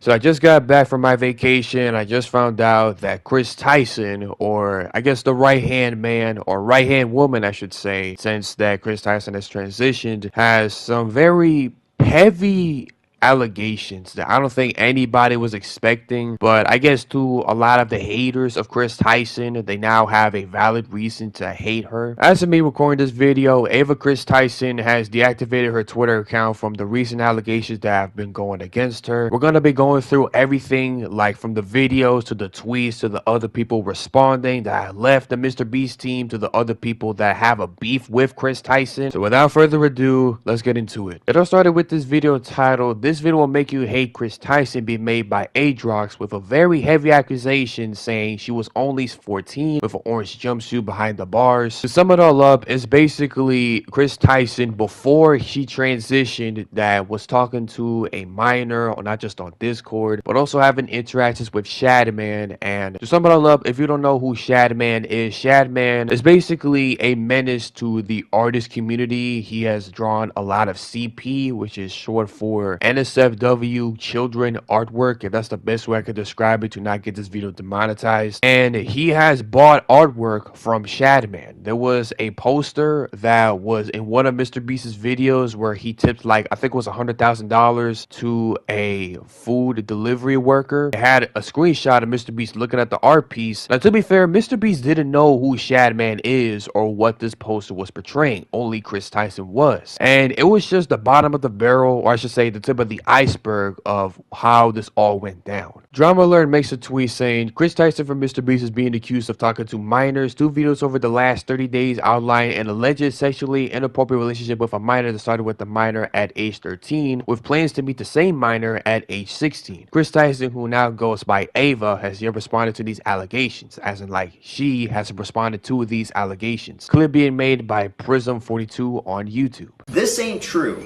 So I just got back from my vacation. I just found out that Kris Tyson, or I guess the right-hand man, or right-hand woman, I should say, since that Kris Tyson has transitioned, has some very heavy allegations that I don't think anybody was expecting. But I guess to a lot of the haters of Kris Tyson, they now have a valid reason to hate her. As of me recording this video, Ava Kris Tyson has deactivated her Twitter account from the recent allegations that have been going against her. We're going to be going through everything, like from the videos to the tweets to the other people responding that left the MrBeast team to the other people that have a beef with Kris Tyson. So without further ado, let's get into it. It all started with this video titled, "This video will make you hate Kris Tyson," be made by Adrox with a very heavy accusation saying she was only 14 with an orange jumpsuit behind the bars. To sum it all up, it's basically Kris Tyson before she transitioned that was talking to a minor, or not just on Discord, but also having interactions with Shadman. And to sum it all up, if you don't know who Shadman is basically a menace to the artist community. He has drawn a lot of CP, which is short for NSFW children artwork, if that's the best way I could describe it to not get this video demonetized. And he has bought artwork from Shadman. There was a poster that was in one of MrBeast's videos where he tipped, like, I think it was $100,000 to a food delivery worker. It had a screenshot of MrBeast looking at the art piece. Now, to be fair, MrBeast didn't know who Shadman is or what this poster was portraying. Only Kris Tyson was. And it was just the bottom of the barrel, or I should say the tip of the iceberg of how this all went down. Drama Alert makes a tweet saying, "Kris Tyson from MrBeast is being accused of talking to minors. 2 videos over the last 30 days outline an alleged sexually inappropriate relationship with a minor that started with the minor at age 13, with plans to meet the same minor at age 16. Kris Tyson, who now goes by Ava, has yet responded to these allegations, as in like she has responded to these allegations." Clip being made by Prism42 on YouTube. This ain't true.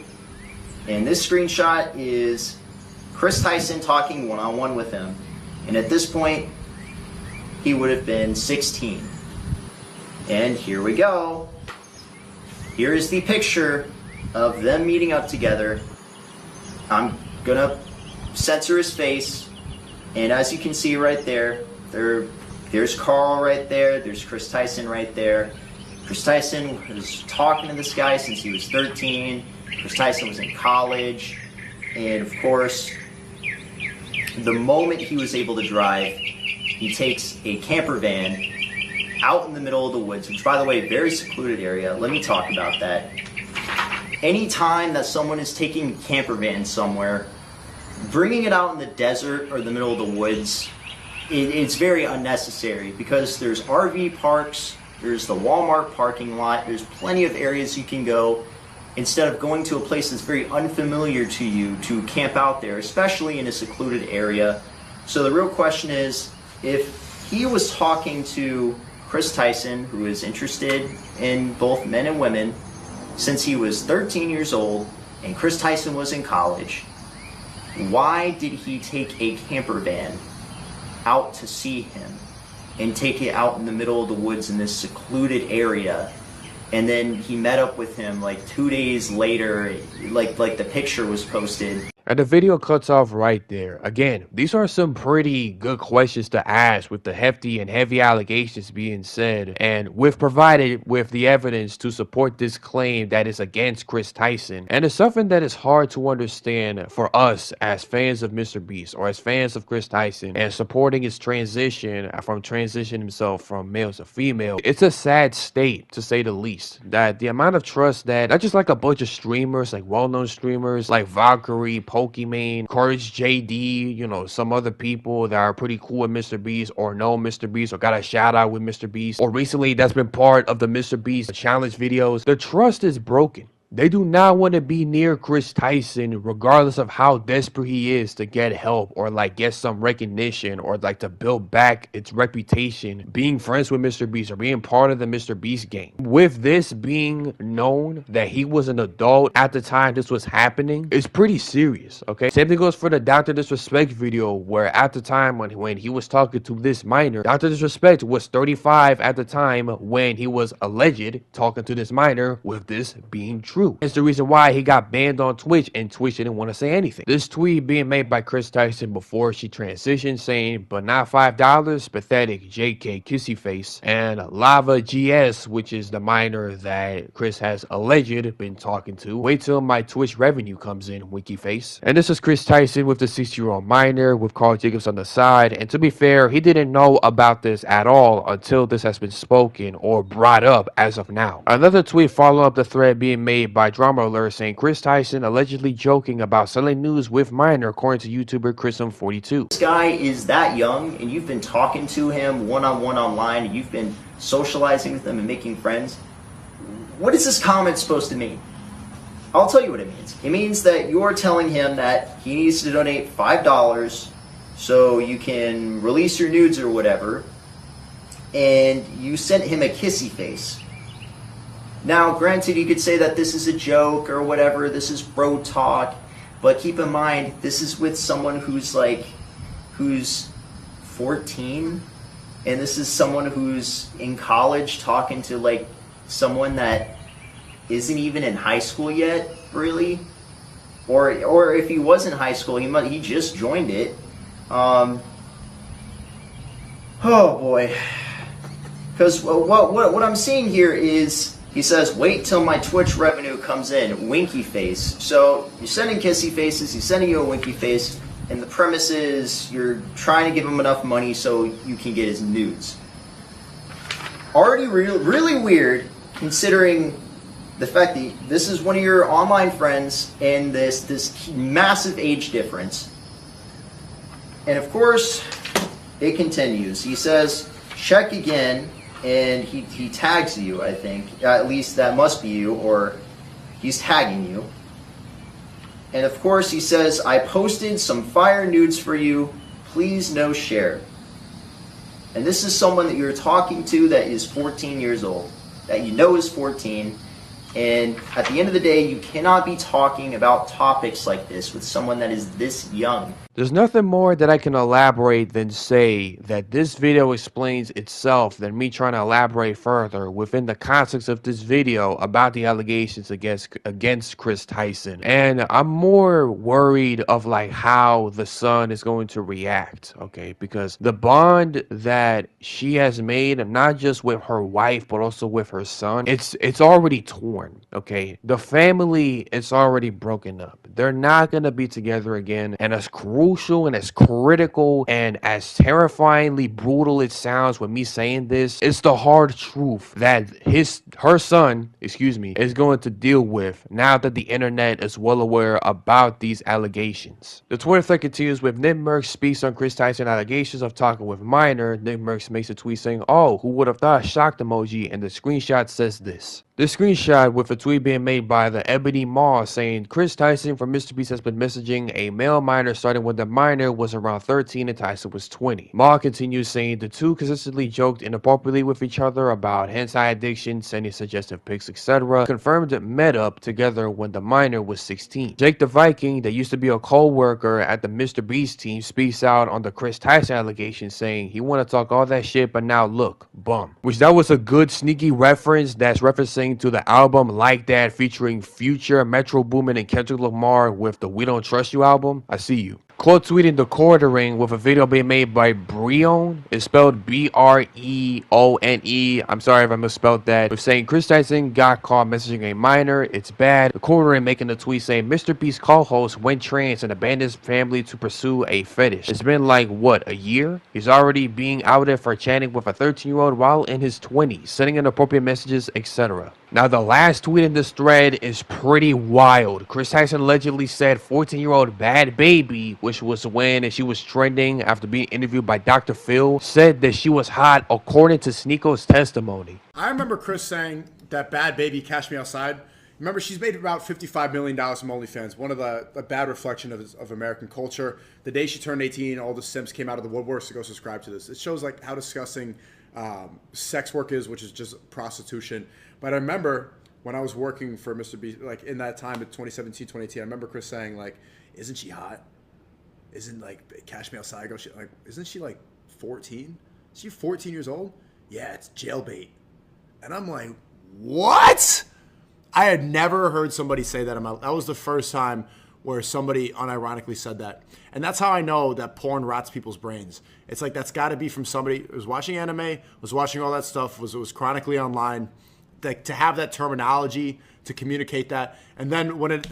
And this screenshot is Kris Tyson talking one-on-one with him. And at this point, he would have been 16. And here we go. Here is the picture of them meeting up together. I'm gonna censor his face. And as you can see right there, there's Carl right there. There's Kris Tyson right there. Kris Tyson was talking to this guy since he was 13. Kris Tyson was in college. And of course, the moment he was able to drive, he takes a camper van out in the middle of the woods, which, by the way, very secluded area. Let me talk about that. Anytime that someone is taking a camper van somewhere, bringing it out in the desert or the middle of the woods, it's very unnecessary because there's RV parks, there's the Walmart parking lot, there's plenty of areas you can go instead of going to a place that's very unfamiliar to you to camp out there, especially in a secluded area. So the real question is, if he was talking to Kris Tyson, who is interested in both men and women, since he was 13 years old and Kris Tyson was in college, why did he take a camper van out to see him and take it out in the middle of the woods in this secluded area? And then he met up with him like 2 days later, like the picture was posted. And the video cuts off right there. Again, these are some pretty good questions to ask with the hefty and heavy allegations being said, and with provided with the evidence to support this claim that is against Kris Tyson. And it's something that is hard to understand for us as fans of MrBeast or as fans of Kris Tyson and supporting his transition himself from male to female. It's a sad state, to say the least, that the amount of trust that not just like a bunch of streamers, like well-known streamers like Valkyrie, Pokimane, Courage JD, you know, some other people that are pretty cool with MrBeast or know MrBeast or got a shout out with MrBeast, or recently that's been part of the MrBeast challenge videos. The trust is broken. They do not want to be near Kris Tyson regardless of how desperate he is to get help or like get some recognition or like to build back its reputation being friends with MrBeast or being part of the MrBeast gang. With this being known that he was an adult at the time this was happening, it's pretty serious, okay? Same thing goes for the Dr. Disrespect video, where at the time when he was talking to this minor, Dr. Disrespect was 35 at the time when he was alleged talking to this minor, with this being true. true. It's the reason why he got banned on Twitch and Twitch didn't want to say anything. This tweet being made by Kris Tyson before she transitioned saying, but not $5, pathetic JK kissy face, and Lava GS, which is the miner that Kris has alleged been talking to. Wait till my Twitch revenue comes in, winky face. And this is Kris Tyson with the 60-year-old miner with Carl Jacobs on the side. And to be fair, he didn't know about this at all until this has been spoken or brought up as of now. Another tweet following up the thread being made by Drama Alert saying Kris Tyson allegedly joking about selling news with miner according to YouTuber Chrism42. This guy is that young and you've been talking to him one-on-one online and you've been socializing with him and making friends. What is this comment supposed to mean? I'll tell you what it means. It means that you're telling him that he needs to donate $5 so you can release your nudes or whatever, and you sent him a kissy face. Now, granted, you could say that this is a joke or whatever, this is bro talk, but keep in mind, this is with someone who's 14, and this is someone who's in college talking to someone that isn't even in high school yet, really, or if he was in high school, he just joined it. Oh boy, because what I'm seeing here is he says, "Wait till my Twitch revenue comes in," winky face. So you're sending kissy faces, he's sending you a winky face, and the premise is you're trying to give him enough money so you can get his nudes. Already really weird, considering the fact that this is one of your online friends and this massive age difference. And of course, it continues. He says, check again, and he tags you, I think. At least that must be you, or he's tagging you. And of course, he says, I posted some fire nudes for you. Please no share. And this is someone that you're talking to that is 14 years old, that you know is 14. And at the end of the day, you cannot be talking about topics like this with someone that is this young. There's nothing more that I can elaborate than say that this video explains itself than me trying to elaborate further within the context of this video about the allegations against Kris Tyson. And I'm more worried of how the son is going to react, okay? Because the bond that she has made, not just with her wife, but also with her son, it's already torn, okay? The family is already broken up. They're not going to be together again. And as crucial and as critical and as terrifyingly brutal it sounds with me saying this, it's the hard truth that her son is going to deal with now that the internet is well aware about these allegations. The Twitter thread continues with MrBeast speaks on Kris Tyson allegations of talking with minor. MrBeast makes a tweet saying, oh, who would have thought, shocked emoji, and the screenshot says this. This screenshot with a tweet being made by the Ebony Maw saying Kris Tyson from MrBeast has been messaging a male minor starting when the minor was around 13 and Tyson was 20. Maw continues saying the two consistently joked inappropriately with each other about hentai addiction, sending suggestive pics, etc. Confirmed met up together when the minor was 16. Jake the Viking, that used to be a co-worker at the MrBeast team, speaks out on the Kris Tyson allegation saying he want to talk all that shit, but now look, bum. Which that was a good sneaky reference that's referencing to the album Like That featuring Future, Metro Boomin, and Kendrick Lamar with the We Don't Trust You album. I see you. Quote tweeting the quartering with a video being made by Breone. It's spelled Breone. I'm sorry if I misspelled that. With saying Kris Tyson got caught messaging a minor. It's bad. The quartering making a tweet saying MrBeast co-host went trans and abandoned his family to pursue a fetish. It's been a year? He's already being outed for chatting with a 13-year-old while in his 20s, sending inappropriate messages, etc. Now, the last tweet in this thread is pretty wild. Kris Tyson allegedly said 14-year-old bad baby, which was when she was trending after being interviewed by Dr. Phil, said that she was hot according to Sneako's testimony. I remember Kris saying that bad baby Cash Me Outside. Remember, she's made about $55 million from OnlyFans, one of a bad reflection of American culture. The day she turned 18, all the simps came out of the woodworks to go subscribe to this. It shows how disgusting sex work is, which is just prostitution. But I remember when I was working for MrBeast, in that time, in 2017, 2018, I remember Kris saying, isn't she hot? Isn't, Cash Me Outside girl, isn't she, 14? Is she 14 years old? Yeah, it's jailbait. And I'm like, what? I had never heard somebody say that. That was the first time where somebody unironically said that. And that's how I know that porn rots people's brains. It's like that's got to be from somebody who was watching anime, was watching all that stuff, was chronically online. Like, to have that terminology, to communicate that. And then when it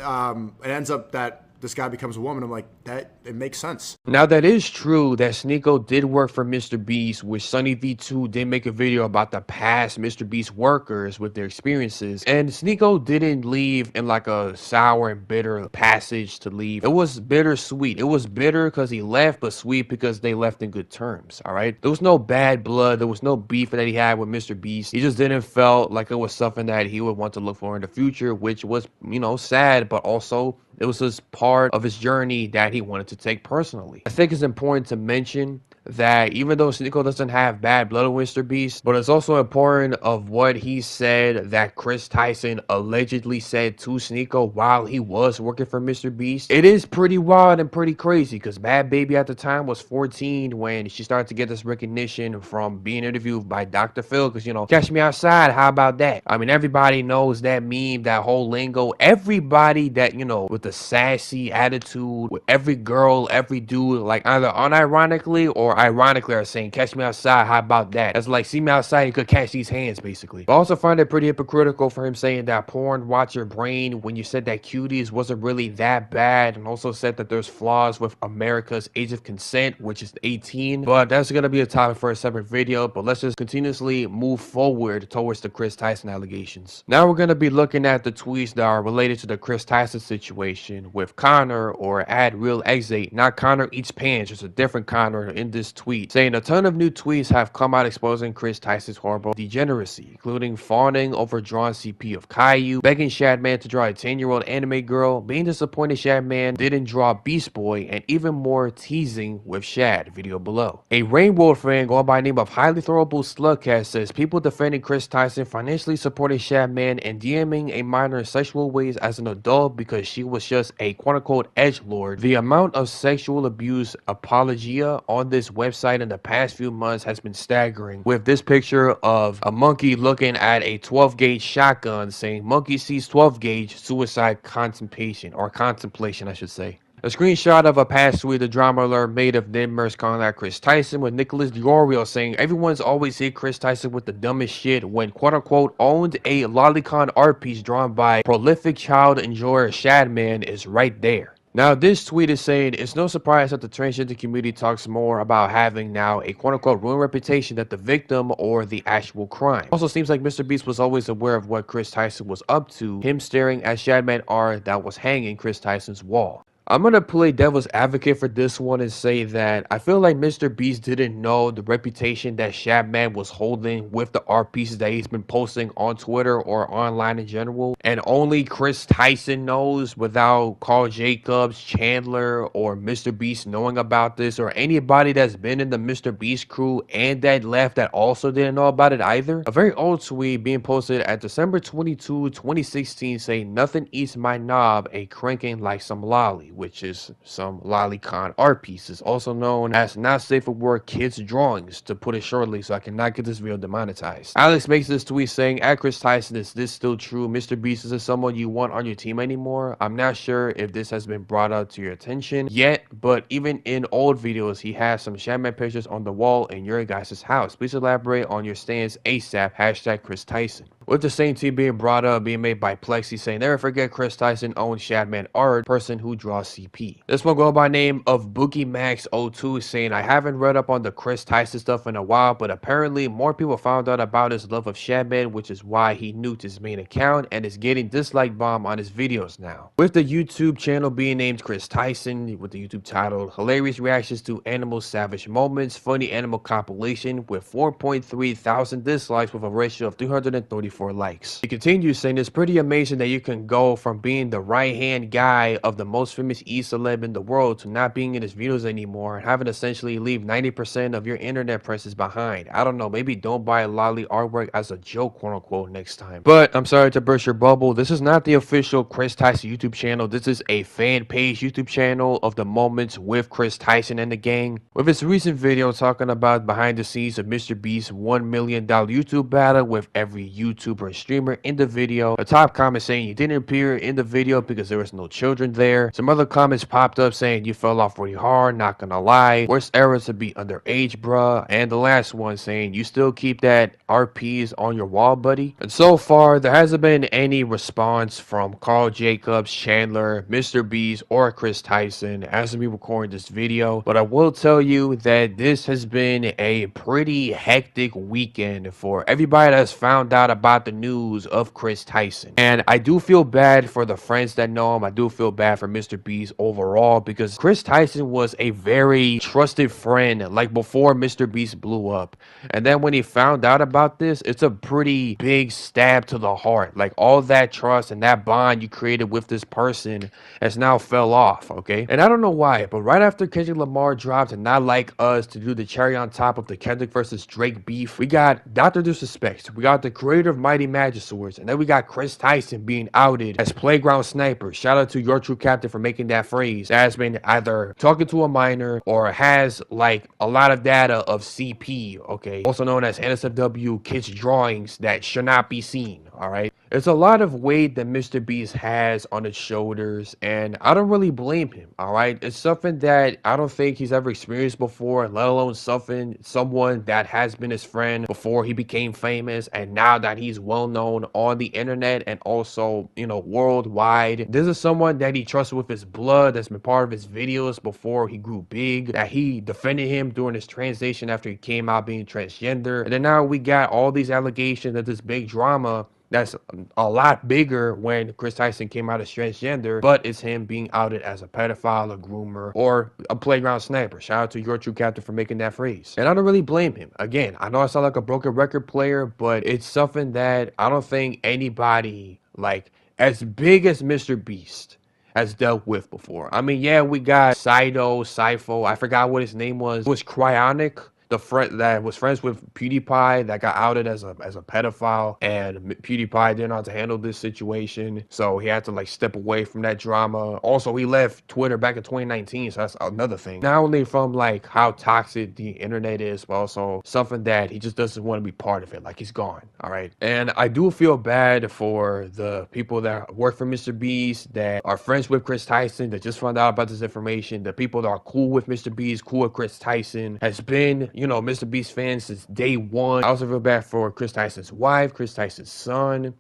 ends up that this guy becomes a woman, I'm like, that it makes sense. Now, that is true that Sneeko did work for MrBeast, which Sunny V2 did make a video about the past MrBeast workers with their experiences. And Sneeko didn't leave in like a sour and bitter passage to leave. It was bittersweet. It was bitter because he left, but sweet because they left in good terms, all right? There was no bad blood. There was no beef that he had with MrBeast. He just didn't felt like it was something that he would want to look for in the future, which was, you know, sad, but also it was just part of his journey that he wanted to take personally. I think it's important to mention that even though Sneeko doesn't have bad blood with MrBeast, but it's also important of what he said that Kris Tyson allegedly said to Sneeko while he was working for MrBeast. It is pretty wild and pretty crazy because Bad Baby at the time was 14 when she started to get this recognition from being interviewed by Dr. Phil because, you know, catch me outside, how about that? I mean, everybody knows that meme, that whole lingo. Everybody that, you know, with the sassy attitude, with every girl, every dude, like either unironically or ironically are saying, catch me outside, how about that? That's like, see me outside, you could catch these hands, basically. I also find it pretty hypocritical for him saying that porn rots your brain when you said that Cuties wasn't really that bad, and also said that there's flaws with America's age of consent, which is 18. But that's gonna be a topic for a separate video, but let's just continuously move forward towards the Kris Tyson allegations. Now we're gonna be looking at the tweets that are related to the Kris Tyson situation with Connor, or @RealX8, not Connor Eats Pants, just a different Connor in this tweet, saying a ton of new tweets have come out exposing Kris Tyson's horrible degeneracy, including fawning over drawn CP of Caillou, begging Shadman to draw a 10-year-old anime girl, being disappointed Shadman didn't draw Beast Boy, and even more teasing with Shad. Video below. A Rainbow fan going by the name of Highly Throwable Slugcast says people defending Kris Tyson financially supporting Shadman and DMing a minor in sexual ways as an adult because she was just a quote-unquote edgelord. The amount of sexual abuse apologia on this website in the past few months has been staggering, with this picture of a monkey looking at a 12-gauge shotgun saying monkey sees 12-gauge suicide contemplation, or contemplation I should say. A screenshot of a past tweet the drama alert made of Nidmers calling out Kris Tyson, with Nicholas Diorio saying everyone's always hit Kris Tyson with the dumbest shit when quote-unquote owned a lolicon art piece drawn by prolific child enjoyer Shadman is right there. Now, this tweet is saying it's no surprise that the transgender community talks more about having now a quote-unquote ruined reputation than the victim or the actual crime. Also seems like MrBeast was always aware of what Kris Tyson was up to, him staring at Shadman art that was hanging Kris Tyson's wall. I'm gonna play devil's advocate for this one and say that I feel like MrBeast didn't know the reputation that Shadman was holding with the art pieces that he's been posting on Twitter or online in general, and only Kris Tyson knows without Carl Jacobs, Chandler, or MrBeast knowing about this, or anybody that's been in the MrBeast crew and that left that also didn't know about it either. A very old tweet being posted at December 22, 2016 saying nothing eats my knob a cranking like some lolly, which is some lolicon art pieces, also known as not safe for work kids drawings, to put it shortly so I cannot get this video demonetized. Alex makes this tweet saying, at Kris Tyson, is this still true? MrBeast isn't someone you want on your team anymore. I'm not sure if this has been brought up to your attention yet, but even in old videos, he has some Shadman pictures on the wall in your guys' house. Please elaborate on your stance ASAP, hashtag Kris Tyson. With the same team being brought up, being made by Plexi, saying never forget Kris Tyson owns Shadman art, person who draws CP. This one going by name of BoogieMax02 saying I haven't read up on the Kris Tyson stuff in a while, but apparently more people found out about his love of Shadman, which is why he nuked his main account and is getting dislike bomb on his videos now. With the YouTube channel being named Kris Tyson, with the YouTube title Hilarious Reactions to Animal Savage Moments, Funny Animal Compilation, with 4.3 thousand dislikes with a ratio of 334 likes. He continues saying it's pretty amazing that you can go from being the right hand guy of the most famous e-celeb in the world to not being in his videos anymore and having essentially leave 90% of your internet presence behind. I don't know, maybe don't buy lolly artwork as a joke, quote unquote, next time. But I'm sorry to burst your bubble, this is not the official Kris Tyson YouTube channel. This is a fan page YouTube channel of the moments with Kris Tyson and the gang, with his recent video talking about behind the scenes of MrBeast's $1 million YouTube battle with every YouTuber YouTuber and streamer in the video. A top comment saying you didn't appear in the video because there was no children there. Some other comments popped up saying you fell off really hard, not gonna lie. Worst era to be underage, bruh. And the last one saying you still keep that RPs on your wall, buddy. And so far, there hasn't been any response from Carl Jacobs, Chandler, MrBeast, or Kris Tyson as we recording this video. But I will tell you that this has been a pretty hectic weekend for everybody that's found out about the news of Kris Tyson. And I do feel bad for the friends that know him. I do feel bad for MrBeast overall because Kris Tyson was a very trusted friend like before MrBeast blew up. And then when he found out about this, it's a pretty big stab to the heart. Like all that trust and that bond you created with this person has now fell off, okay? And I don't know why, but right after Kendrick Lamar dropped and Not Like Us to do the cherry on top of the Kendrick versus Drake beef, we got Dr. Disrespect, we got the creator of Mighty Magiswords, and then we got Kris Tyson being outed as Playground Sniper. Shout out to Your True Captain for making that phrase. That has been either talking to a minor or has like a lot of data of CP, okay? Also known as NSFW kids drawings that should not be seen, all right? It's a lot of weight that MrBeast has on his shoulders, and I don't really blame him, all right? It's something that I don't think he's ever experienced before, let alone someone that has been his friend before he became famous, and now that he's well known on the internet and also, you know, worldwide. This is someone that he trusts with his blood, that's been part of his videos before he grew big, that he defended him during his transition after he came out being transgender, and then now we got all these allegations of this big drama that's a lot bigger when Kris Tyson came out as transgender, but it's him being outed as a pedophile, a groomer, or a playground sniper. Shout out to Your True Captain for making that phrase. And I don't really blame him. Again, I know I sound like a broken record player, but it's something that I don't think anybody like as big as MrBeast has dealt with before. I mean, yeah, we got Cypho, I forgot what his name was. It was Cryonic, the friend that was friends with PewDiePie that got outed as a pedophile, and PewDiePie didn't know how to handle this situation, so he had to like step away from that drama. Also, he left Twitter back in 2019, so that's another thing. Not only from like how toxic the internet is, but also something that he just doesn't want to be part of it. Like he's gone, all right? And I do feel bad for the people that work for MrBeast, that are friends with Kris Tyson, that just found out about this information. The people that are cool with MrBeast, cool with Kris Tyson, has been, you know, MrBeast fans since day one. I also feel bad for Kris Tyson's wife, Kris Tyson's son.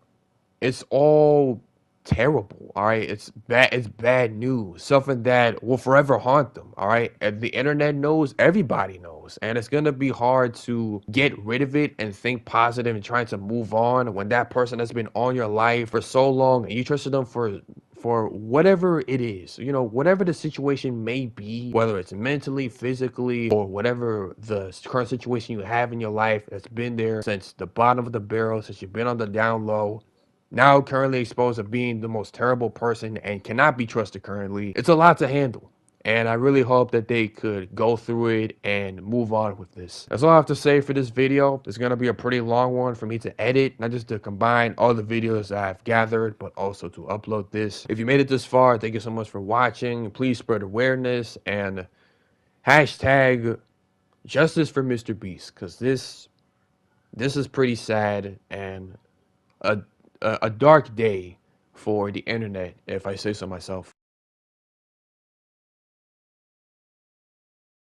It's all terrible, all right? It's bad news. Something that will forever haunt them, all right? And the internet knows, everybody knows. And it's gonna be hard to get rid of it and think positive and trying to move on when that person has been on your life for so long and you trusted them for whatever it is, you know, whatever the situation may be, whether it's mentally, physically, or whatever the current situation you have in your life that's been there since the bottom of the barrel, since you've been on the down low, now currently exposed to being the most terrible person and cannot be trusted currently. It's a lot to handle. And I really hope that they could go through it and move on with this. That's all I have to say for this video. It's going to be a pretty long one for me to edit, not just to combine all the videos I've gathered, but also to upload this. If you made it this far, thank you so much for watching. Please spread awareness and hashtag justice for MrBeast, because this is pretty sad and a dark day for the internet, if I say so myself.